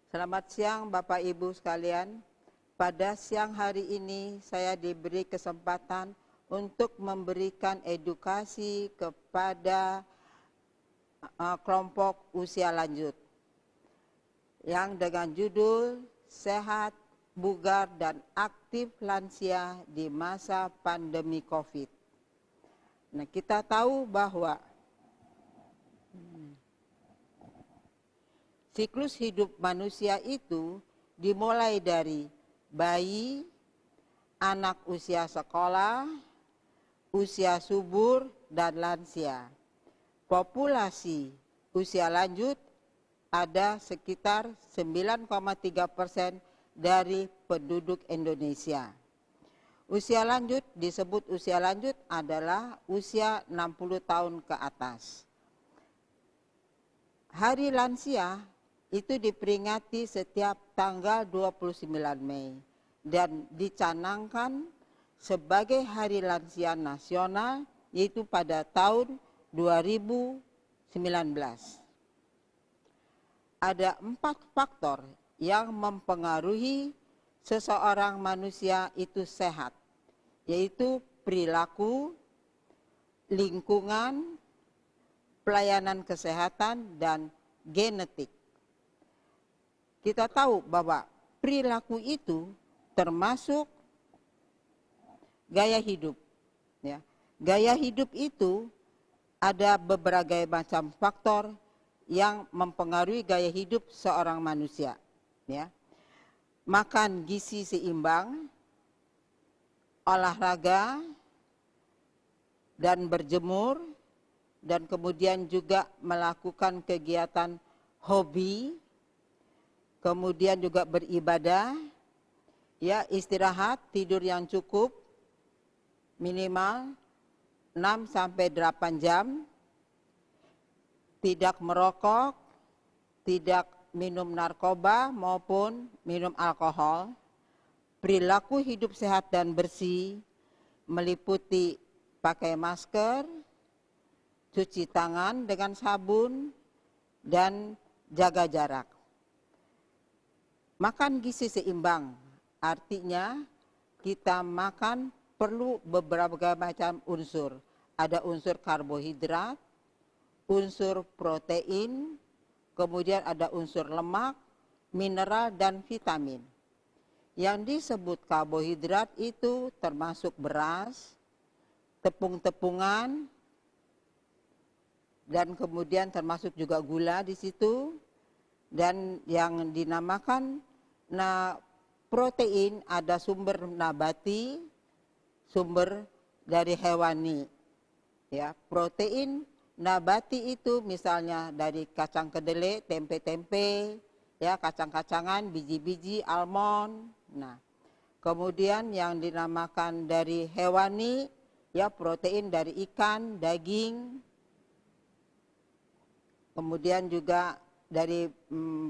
Selamat siang Bapak Ibu sekalian. Pada siang hari ini saya diberi kesempatan untuk memberikan edukasi kepada kelompok usia lanjut yang dengan judul Sehat, Bugar, dan Aktif Lansia di Masa Pandemi COVID. Nah, kita tahu bahwa siklus hidup manusia itu dimulai dari bayi, anak usia sekolah, usia subur, dan lansia. Populasi usia lanjut ada sekitar 9,3% dari penduduk Indonesia. Usia lanjut disebut usia lanjut adalah usia 60 tahun ke atas. Hari lansia itu diperingati setiap tanggal 29 Mei dan dicanangkan sebagai Hari Lansia Nasional yaitu pada tahun 2019. Ada 4 faktor yang mempengaruhi seseorang manusia itu sehat, yaitu perilaku, lingkungan, pelayanan kesehatan, dan genetik. Kita tahu bahwa perilaku itu termasuk gaya hidup. Ya. Gaya hidup itu ada beberapa macam faktor yang mempengaruhi gaya hidup seorang manusia. Ya. Makan gizi seimbang, olahraga, dan berjemur, dan kemudian juga melakukan kegiatan hobi, kemudian juga beribadah, ya, istirahat, tidur yang cukup, minimal 6-8 jam, tidak merokok, tidak minum narkoba maupun minum alkohol, perilaku hidup sehat dan bersih, meliputi pakai masker, cuci tangan dengan sabun, dan jaga jarak. Makan gizi seimbang, artinya kita makan perlu beberapa macam unsur. Ada unsur karbohidrat, unsur protein, kemudian ada unsur lemak, mineral, dan vitamin. Yang disebut karbohidrat itu termasuk beras, tepung-tepungan, dan kemudian termasuk juga gula di situ. Dan yang dinamakan protein ada sumber nabati, sumber dari hewani. Ya, protein nabati itu misalnya dari kacang kedelai, tempe-tempe, ya, kacang-kacangan, biji-biji, almond. Nah, kemudian yang dinamakan dari hewani, ya, protein dari ikan, daging, kemudian juga dari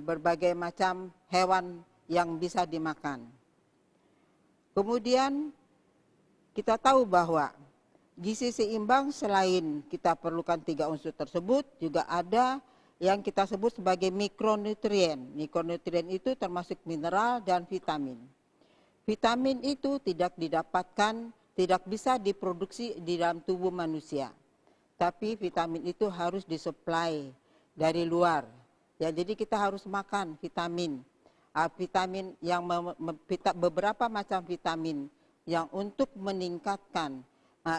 berbagai macam hewan yang bisa dimakan. Kemudian kita tahu bahwa gizi seimbang selain kita perlukan 3 unsur tersebut, juga ada yang kita sebut sebagai mikronutrien. Mikronutrien itu termasuk mineral dan vitamin. Vitamin itu tidak didapatkan, tidak bisa diproduksi di dalam tubuh manusia. Tapi vitamin itu harus disuplai dari luar. Ya, jadi kita harus makan vitamin. Vitamin yang beberapa macam vitamin yang untuk meningkatkan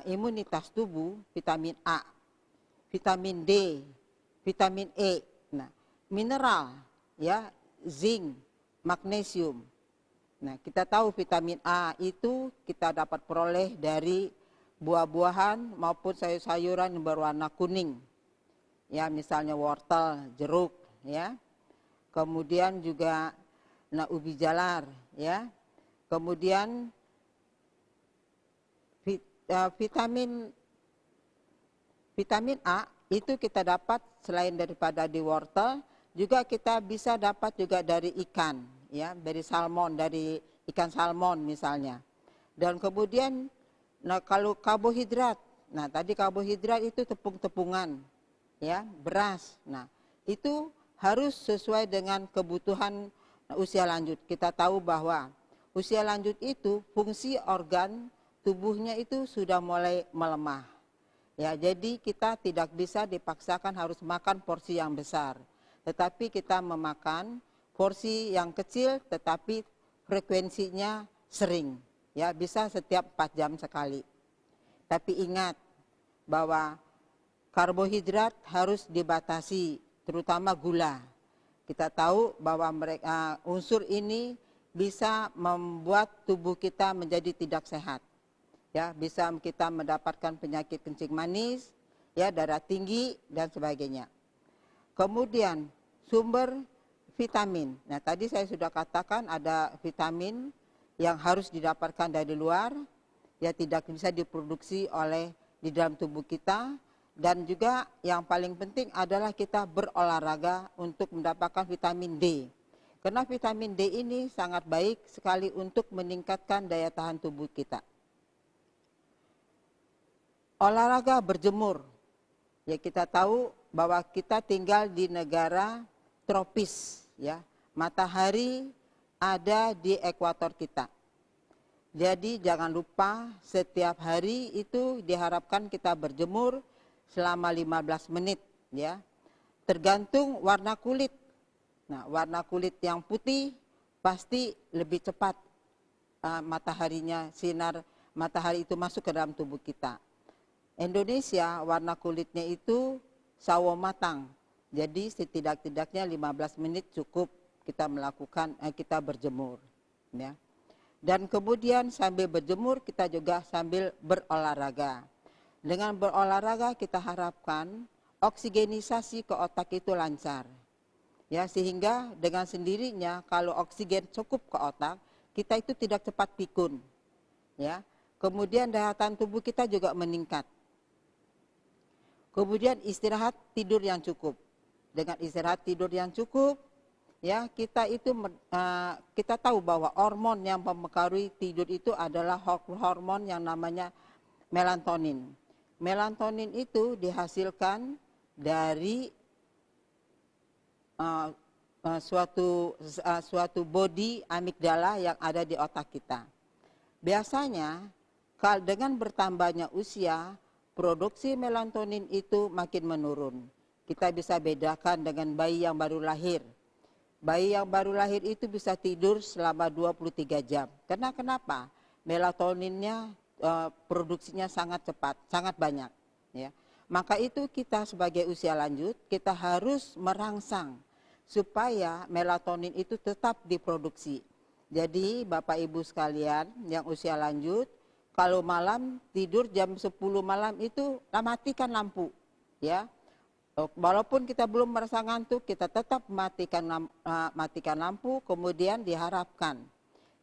imunitas tubuh, vitamin A, vitamin D, vitamin E. Nah, mineral, ya, zinc, magnesium. Nah, kita tahu vitamin A itu kita dapat peroleh dari buah-buahan maupun sayur-sayuran yang berwarna kuning. Ya, misalnya wortel, jeruk, ya. Kemudian juga ubi jalar, ya. Kemudian vitamin A itu kita dapat selain daripada di wortel, juga kita bisa dapat juga dari ikan, ya, dari salmon, dari ikan salmon misalnya. Dan kemudian kalau karbohidrat, tadi karbohidrat itu tepung-tepungan, ya, beras. Nah, itu harus sesuai dengan kebutuhan usia lanjut. Kita tahu bahwa usia lanjut itu fungsi organ tubuhnya itu sudah mulai melemah. Ya, jadi kita tidak bisa dipaksakan harus makan porsi yang besar. Tetapi kita memakan porsi yang kecil tetapi frekuensinya sering. Ya, bisa setiap 4 jam sekali. Tapi ingat bahwa karbohidrat harus dibatasi, terutama gula. Kita tahu bahwa unsur ini bisa membuat tubuh kita menjadi tidak sehat. Ya, bisa kita mendapatkan penyakit kencing manis, ya, darah tinggi dan sebagainya. Kemudian sumber vitamin. Nah, tadi saya sudah katakan ada vitamin yang harus didapatkan dari luar, ya tidak bisa diproduksi oleh di dalam tubuh kita. Dan juga yang paling penting adalah kita berolahraga untuk mendapatkan vitamin D. Karena vitamin D ini sangat baik sekali untuk meningkatkan daya tahan tubuh kita. Olahraga berjemur. Ya, kita tahu bahwa kita tinggal di negara tropis, ya. Matahari ada di ekuator kita. Jadi jangan lupa setiap hari itu diharapkan kita berjemur selama 15 menit, ya. Tergantung warna kulit. Nah, warna kulit yang putih pasti lebih cepat mataharinya, sinar matahari itu masuk ke dalam tubuh kita. Indonesia warna kulitnya itu sawo matang. Jadi setidak-tidaknya 15 menit cukup kita melakukan kita berjemur, ya. Dan kemudian sambil berjemur kita juga sambil berolahraga. Dengan berolahraga kita harapkan oksigenisasi ke otak itu lancar. Ya, sehingga dengan sendirinya kalau oksigen cukup ke otak, kita itu tidak cepat pikun. Ya. Kemudian daya tahan tubuh kita juga meningkat. Kemudian istirahat tidur yang cukup. Dengan istirahat tidur yang cukup, ya kita tahu bahwa hormon yang mempengaruhi tidur itu adalah hormon yang namanya melatonin. Melatonin itu dihasilkan dari suatu bodi amigdala yang ada di otak kita. Biasanya dengan bertambahnya usia, produksi melatonin itu makin menurun. Kita bisa bedakan dengan bayi yang baru lahir. Bayi yang baru lahir itu bisa tidur selama 23 jam. Karena kenapa? Melatoninnya produksinya sangat cepat, sangat banyak. Ya. Maka itu kita sebagai usia lanjut, kita harus merangsang supaya melatonin itu tetap diproduksi. Jadi Bapak Ibu sekalian yang usia lanjut, kalau malam tidur jam 10 malam itu matikan lampu. Ya. Walaupun kita belum merasa ngantuk, kita tetap matikan lampu, kemudian diharapkan,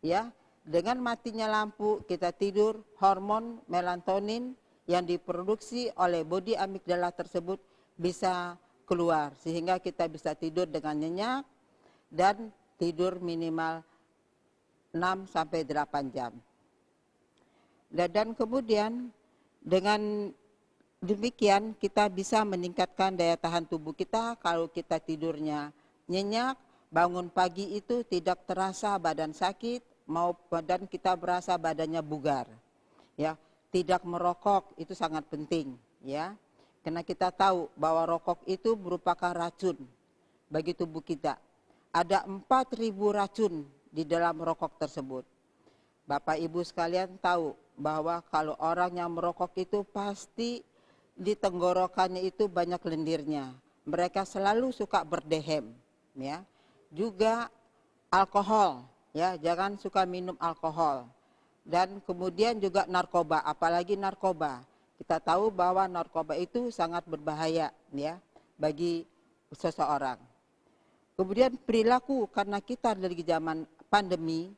ya, dengan matinya lampu kita tidur, hormon melatonin yang diproduksi oleh bodi amigdala tersebut bisa keluar, sehingga kita bisa tidur dengan nyenyak dan tidur minimal 6-8 jam. Dan kemudian dengan demikian kita bisa meningkatkan daya tahan tubuh kita kalau kita tidurnya nyenyak, bangun pagi itu tidak terasa badan sakit, dan kita berasa badannya bugar. Ya, tidak merokok itu sangat penting, ya. Karena kita tahu bahwa rokok itu merupakan racun bagi tubuh kita. Ada 4.000 racun di dalam rokok tersebut. Bapak Ibu sekalian tahu bahwa kalau orang yang merokok itu pasti di tenggorokannya itu banyak lendirnya. Mereka selalu suka berdehem, ya. Juga alkohol, ya, jangan suka minum alkohol. Dan kemudian juga narkoba, apalagi narkoba. Kita tahu bahwa narkoba itu sangat berbahaya, ya, bagi seseorang. Kemudian perilaku, karena kita dari zaman pandemi,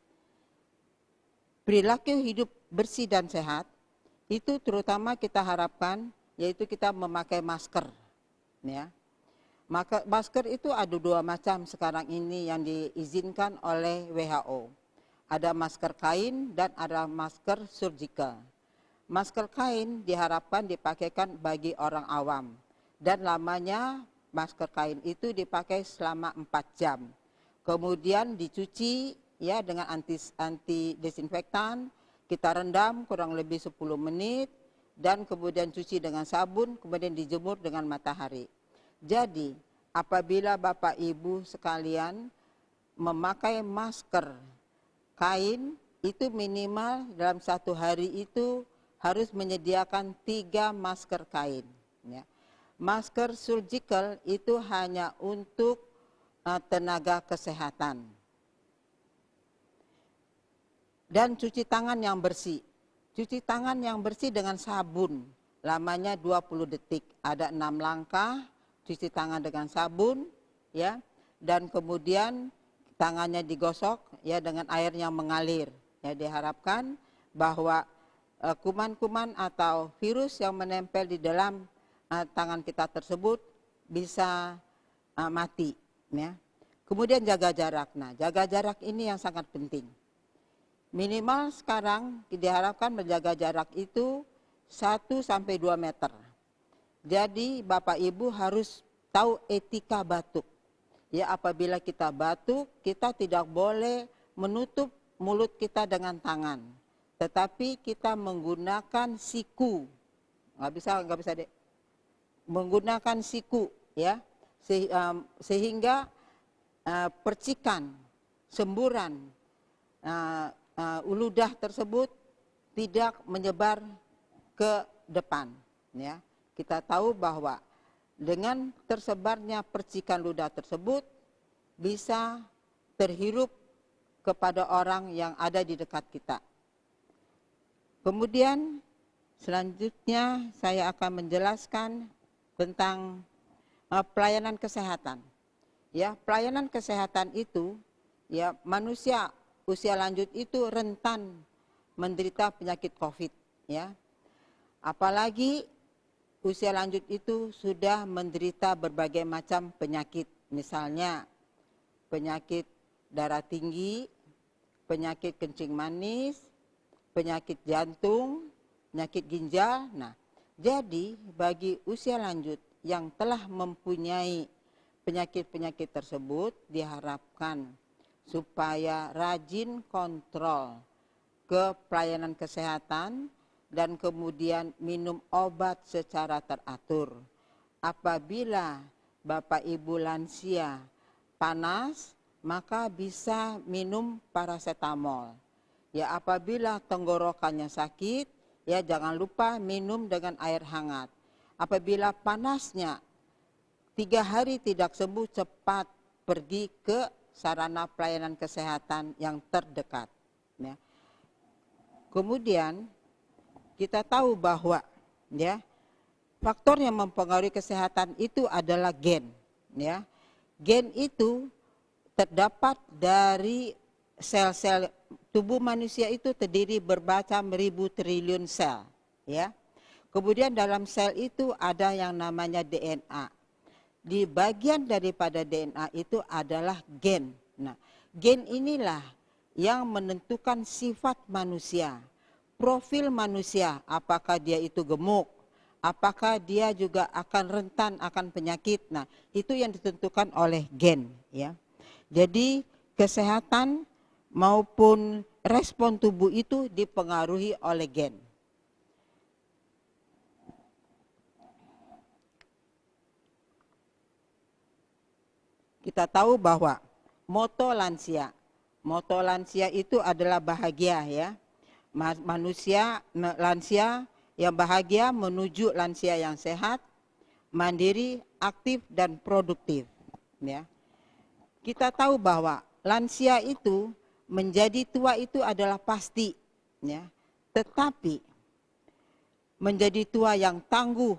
perilaku hidup bersih dan sehat itu terutama kita harapkan yaitu kita memakai masker, ya. Maka masker itu ada 2 macam sekarang ini yang diizinkan oleh WHO. Ada masker kain dan ada masker surgical. Masker kain diharapkan dipakaikan bagi orang awam dan lamanya masker kain itu dipakai selama 4 jam. kemudian dicuci ya dengan anti desinfektan, kita rendam kurang lebih 10 menit dan kemudian cuci dengan sabun, kemudian dijemur dengan matahari. Jadi, apabila Bapak Ibu sekalian memakai masker kain, itu minimal dalam 1 hari itu harus menyediakan 3 masker kain. Ya. Masker surgical itu hanya untuk tenaga kesehatan. Dan cuci tangan yang bersih. Cuci tangan yang bersih dengan sabun, lamanya 20 detik. Ada 6 langkah, cuci tangan dengan sabun, ya, dan kemudian tangannya digosok ya dengan air yang mengalir. Ya, diharapkan bahwa kuman-kuman atau virus yang menempel di dalam tangan kita tersebut bisa mati. Ya. Kemudian jaga jarak. Nah, jaga jarak ini yang sangat penting. Minimal sekarang diharapkan menjaga jarak itu 1 sampai 2 meter. Jadi Bapak Ibu harus tahu etika batuk. Ya, apabila kita batuk, kita tidak boleh menutup mulut kita dengan tangan. Tetapi kita menggunakan siku. Nggak bisa deh. Menggunakan siku ya. Sehingga percikan, semburan, ludah tersebut tidak menyebar ke depan. Ya. Kita tahu bahwa dengan tersebarnya percikan ludah tersebut bisa terhirup kepada orang yang ada di dekat kita. Kemudian selanjutnya saya akan menjelaskan tentang pelayanan kesehatan. Ya, pelayanan kesehatan itu ya manusia usia lanjut itu rentan menderita penyakit COVID ya. Apalagi usia lanjut itu sudah menderita berbagai macam penyakit, misalnya penyakit darah tinggi, penyakit kencing manis, penyakit jantung, penyakit ginjal. Nah, jadi bagi usia lanjut yang telah mempunyai penyakit-penyakit tersebut diharapkan supaya rajin kontrol ke pelayanan kesehatan dan kemudian minum obat secara teratur. Apabila Bapak Ibu lansia panas, maka bisa minum paracetamol. Ya, apabila tenggorokannya sakit, ya jangan lupa minum dengan air hangat. Apabila panasnya 3 hari tidak sembuh, cepat pergi ke sarana pelayanan kesehatan yang terdekat. Ya. Kemudian kita tahu bahwa ya faktor yang mempengaruhi kesehatan itu adalah gen. Ya. Gen itu terdapat dari sel-sel tubuh manusia itu terdiri bermacam ribu triliun sel. Ya. Kemudian dalam sel itu ada yang namanya DNA. Di bagian daripada DNA itu adalah gen. Nah, gen inilah yang menentukan sifat manusia, profil manusia, apakah dia itu gemuk, apakah dia juga akan rentan akan penyakit. Nah, itu yang ditentukan oleh gen. Ya. Jadi kesehatan maupun respon tubuh itu dipengaruhi oleh gen. Kita tahu bahwa moto lansia itu adalah bahagia ya. Manusia lansia yang bahagia menuju lansia yang sehat, mandiri, aktif dan produktif ya. Kita tahu bahwa lansia itu menjadi tua itu adalah pasti ya. Tetapi menjadi tua yang tangguh,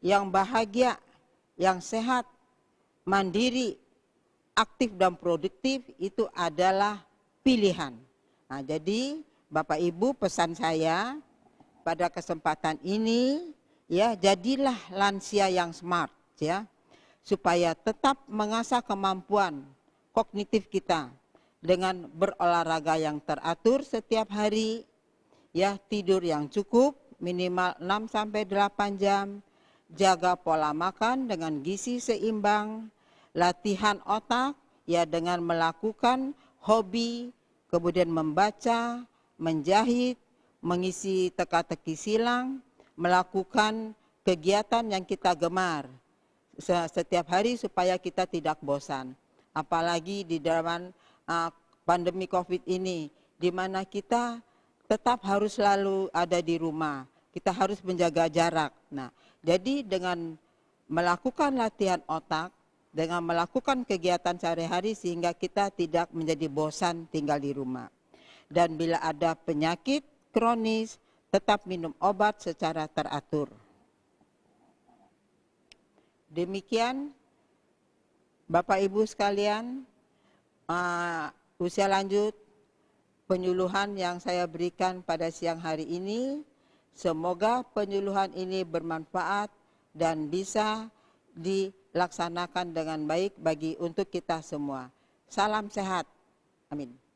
yang bahagia, yang sehat, mandiri, aktif dan produktif itu adalah pilihan. Nah, jadi Bapak Ibu pesan saya pada kesempatan ini ya jadilah lansia yang smart ya supaya tetap mengasah kemampuan kognitif kita dengan berolahraga yang teratur setiap hari ya, tidur yang cukup minimal 6 sampai 8 jam, jaga pola makan dengan gizi seimbang, latihan otak ya dengan melakukan hobi, kemudian membaca, menjahit, mengisi teka-teki silang, melakukan kegiatan yang kita gemar setiap hari supaya kita tidak bosan. Apalagi di dalam pandemi COVID ini, di mana kita tetap harus selalu ada di rumah. Kita harus menjaga jarak. Nah, jadi dengan melakukan latihan otak, dengan melakukan kegiatan sehari-hari sehingga kita tidak menjadi bosan tinggal di rumah. Dan bila ada penyakit kronis, tetap minum obat secara teratur. Demikian Bapak Ibu sekalian, usia lanjut penyuluhan yang saya berikan pada siang hari ini. Semoga penyuluhan ini bermanfaat dan bisa dilaksanakan dengan baik untuk kita semua. Salam sehat. Amin.